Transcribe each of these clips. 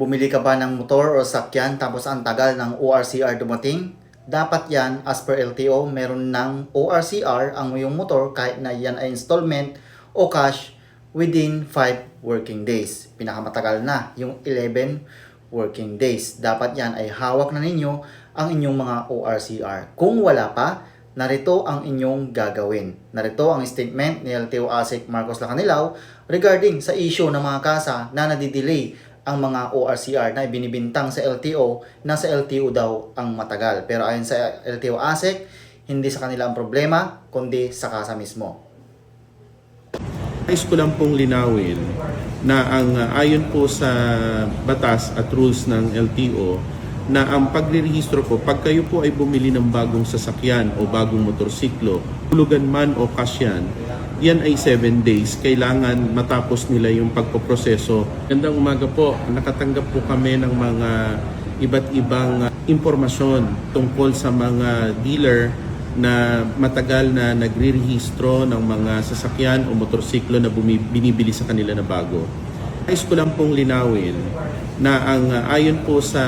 Bumili ka ba ng motor o sakyan tapos ang tagal ng ORCR dumating? Dapat yan, as per LTO, meron ng ORCR ang iyong motor kahit na yan ay installment o cash within 5 working days. Pinakamatagal na, yung 11 working days. Dapat yan ay hawak na ninyo ang inyong mga ORCR. Kung wala pa, narito ang inyong gagawin. Narito ang statement ni LTO ASEC Marcos Lacanilao regarding sa issue ng mga kasa na nadidelay ang mga ORCR na ibinibintang sa LTO na sa LTO daw ang matagal. Pero ayon sa LTO ASEC, hindi sa kanila ang problema, kundi sa kasa mismo. Nais ko lang pong linawin na ayon po sa batas at rules ng LTO na ang paglirehistro po, pag kayo po ay bumili ng bagong sasakyan o bagong motorsiklo, hulugan man o cash yan ay 7 days. Kailangan matapos nila yung pagpoproseso. Gandang umaga po, nakatanggap po kami ng mga iba't ibang impormasyon tungkol sa mga dealer na matagal na nagre-rehistro ng mga sasakyan o motorsiklo na binibili sa kanila na bago. Nais ko lang pong linawin na ayon po sa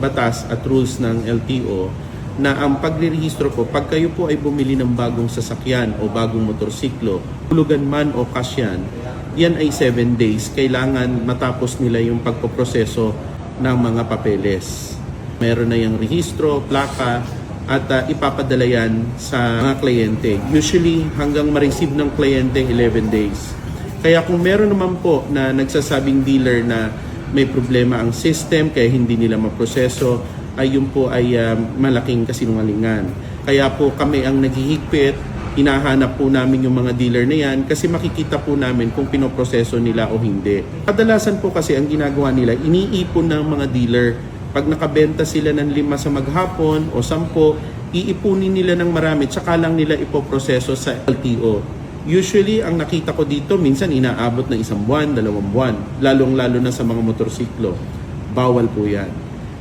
batas at rules ng LTO na ang paglirehistro po, pag kayo po ay bumili ng bagong sasakyan o bagong motorsiklo, hulugan man o cash yan ay 7 days. Kailangan matapos nila yung pagpoproseso ng mga papeles. Meron na yung rehistro, plaka, at ipapadala yan sa mga kliyente. Usually, hanggang ma-receive ng kliyente 11 days. Kaya kung meron naman po na nagsasabing dealer na may problema ang system, kaya hindi nila maproseso, ay yun po ay malaking kasinungalingan. Kaya po kami ang naghihigpit, hinahanap po namin yung mga dealer na yan kasi makikita po namin kung pinoproseso nila o hindi. Kadalasan po kasi ang ginagawa nila, iniipon ng mga dealer. Pag nakabenta sila ng 5 sa maghapon o 10, iipunin nila ng marami, tsaka lang nila ipoproseso sa LTO. Usually, ang nakita ko dito, minsan inaabot ng 1 buwan, 2 buwan, lalong-lalo na sa mga motorsiklo. Bawal po yan.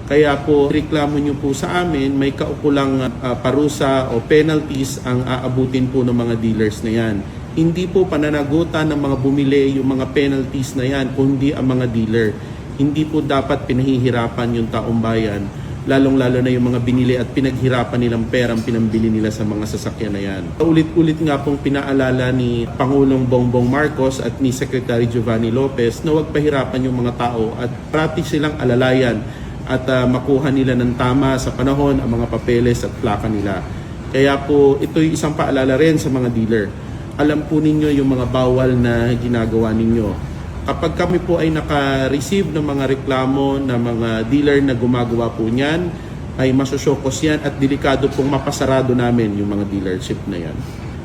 Kaya po, reklamo nyo po sa amin, may kaukulang parusa o penalties ang aabutin po ng mga dealers na yan. Hindi po pananagutan ng mga bumili yung mga penalties na yan, kundi ang mga dealer. Hindi po dapat pinahihirapan yung taong bayan, lalong-lalo na yung mga binili at pinaghirapan nilang perang pinambili nila sa mga sasakyan na yan. Ulit-ulit nga pong pinaalala ni Pangulong Bongbong Marcos at ni Secretary Giovanni Lopez na huwag pahirapan yung mga tao at practice silang alalayan at makuha nila ng tama sa panahon ang mga papeles at plaka nila. Kaya po ito'y isang paalala rin sa mga dealer. Alam po ninyo yung mga bawal na ginagawa ninyo. Kapag kami po ay naka-receive ng mga reklamo ng mga dealer na gumagawa po niyan, ay masusyokos yan at delikado pong mapasarado namin yung mga dealership na yan.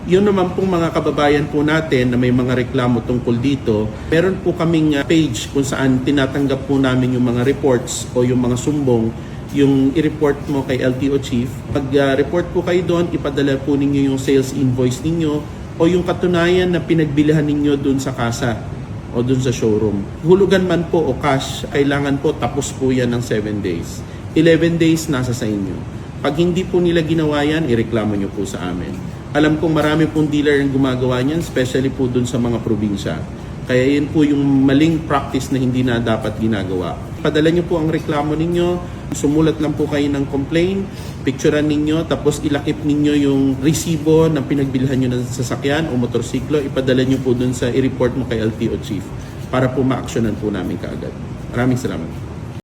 Yun naman pong mga kababayan po natin na may mga reklamo tungkol dito, meron po kaming page kung saan tinatanggap po namin yung mga reports o yung mga sumbong, yung i-report mo kay LTO Chief. Pag-report po kayo doon, ipadala po ninyo yung sales invoice ninyo o yung katunayan na pinagbilihan ninyo doon sa kasa o doon sa showroom. Hulugan man po o cash, kailangan po tapos po yan ng 7 days. 11 days nasa sa inyo. Pag hindi po nila ginawa yan, ireklamo nyo po sa amin. Alam kong marami pong dealer ang gumagawa niyan, especially po dun sa mga probinsya. Kaya yun po yung maling practice na hindi na dapat ginagawa. Padala niyo po ang reklamo ninyo, sumulat lang po kayo ng complaint, picturean ninyo, tapos ilakip ninyo yung resibo na pinagbilhan nyo ng sasakyan o motorsiklo, ipadala niyo po dun sa i-report mo kay LTO Chief para po ma-actionan po namin kaagad. Maraming salamat.